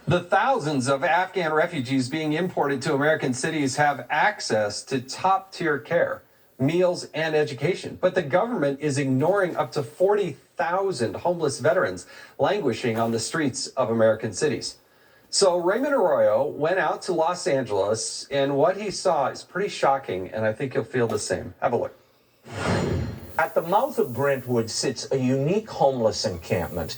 The thousands of Afghan refugees being imported to American cities have access to top-tier care, meals, and education. But the government is ignoring up to 40,000 homeless veterans languishing on the streets of American cities. So Raymond Arroyo went out to Los Angeles, and what he saw is pretty shocking, and I think you'll feel the same. Have a look. At the mouth of Brentwood sits a unique homeless encampment.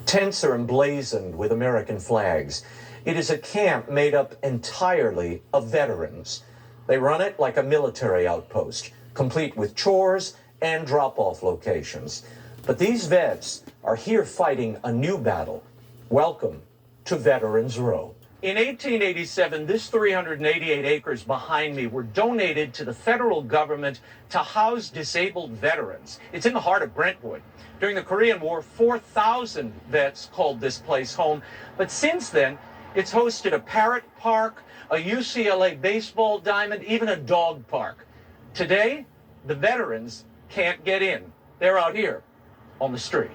Tents are emblazoned with American flags. It is a camp made up entirely of veterans. They run it like a military outpost, complete with chores and drop-off locations. But these vets are here fighting a new battle. Welcome to Veterans Row. In 1887, this 388 acres behind me were donated to the federal government to house disabled veterans. It's in the heart of Brentwood. During the Korean War, 4,000 vets called this place home. But since then, it's hosted a parrot park, a UCLA baseball diamond, even a dog park. Today, the veterans can't get in. They're out here on the street.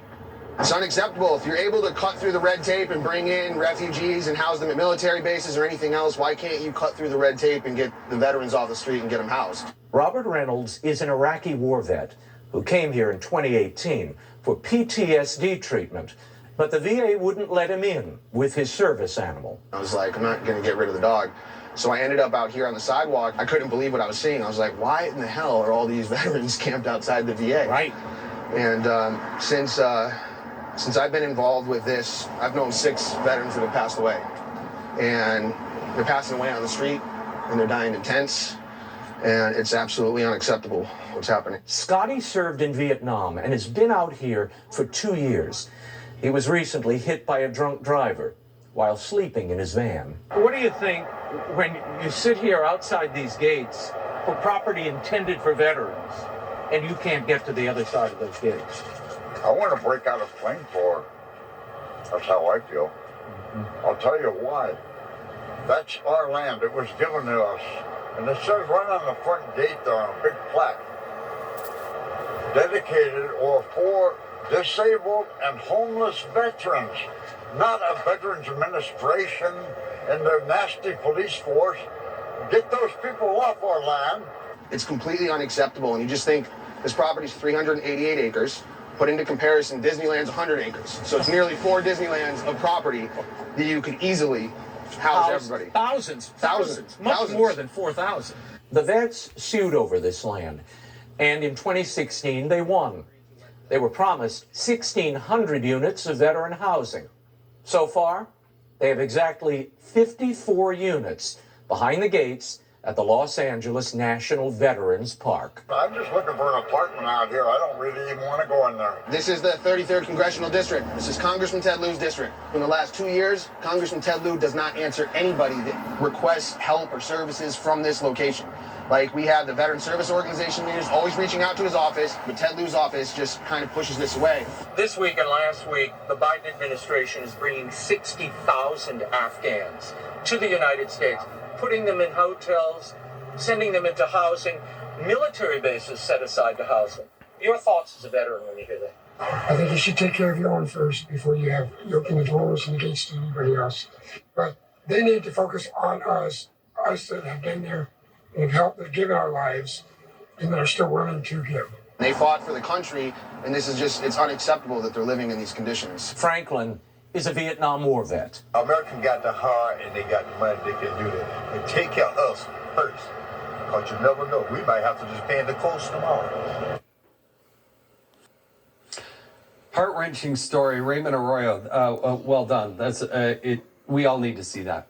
It's unacceptable. If you're able to cut through the red tape and bring in refugees and house them at military bases or anything else, why can't you cut through the red tape and get the veterans off the street and get them housed? Robert Reynolds is an Iraqi war vet who came here in 2018 for PTSD treatment, but the VA wouldn't let him in with his service animal. I was like, I'm not going to get rid of the dog. So I ended up out here on the sidewalk. I couldn't believe what I was seeing. I was like, why in the hell are all these veterans camped outside the VA? Right. And since I've been involved with this, I've known 6 veterans that have passed away. And they're passing away on the street, and they're dying in tents. And it's absolutely unacceptable what's happening. Scotty served in Vietnam and has been out here for 2 years. He was recently hit by a drunk driver while sleeping in his van. What do you think when you sit here outside these gates for property intended for veterans and you can't get to the other side of those gates? I want to break out a flamethrower. That's how I feel. I'll tell you why. That's our land. It was given to us. And it says right on the front gate there on a big plaque, dedicated or for disabled and homeless veterans, not a veterans administration and their nasty police force. Get those people off our land. It's completely unacceptable. And you just think this property's 388 acres. Put into comparison, Disneyland's 100 acres. So it's nearly 4 Disneylands of property that you could easily house everybody. Thousands. Much more than 4,000. The vets sued over this land, and in 2016 they won. They were promised 1,600 units of veteran housing. So far, they have exactly 54 units behind the gates at the Los Angeles National Veterans Park. I'm just looking for an apartment out here. I don't really even want to go in there. This is the 33rd Congressional District. This is Congressman Ted Lieu's district. In the last 2 years, Congressman Ted Lieu does not answer anybody that requests help or services from this location. Like, we have the Veteran Service Organization leaders always reaching out to his office, but Ted Lieu's office just kind of pushes this away. This week and last week, the Biden administration is bringing 60,000 Afghans to the United States, putting them in hotels, sending them into housing, military bases set aside to house them. Your thoughts as a veteran when you hear that? I think you should take care of your own first before you open the doors and the gates to anybody else. But they need to focus on us that have been there and have helped, that have given our lives, and that are still willing to give. They fought for the country, and this is just, it's unacceptable that they're living in these conditions. Franklin is a Vietnam War vet. America got the heart and they got the money, they can do that. And take care of us first, because you never know. We might have to just pay the coast tomorrow. Heart-wrenching story, Raymond Arroyo. Well done. That's it. We all need to see that.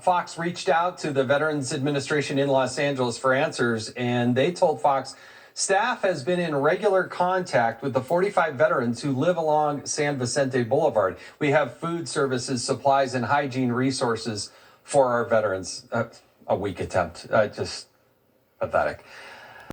Fox reached out to the Veterans Administration in Los Angeles for answers, and they told Fox staff has been in regular contact with the 45 veterans who live along San Vicente Boulevard. We have food services, supplies, and hygiene resources for our veterans. A weak attempt, just pathetic.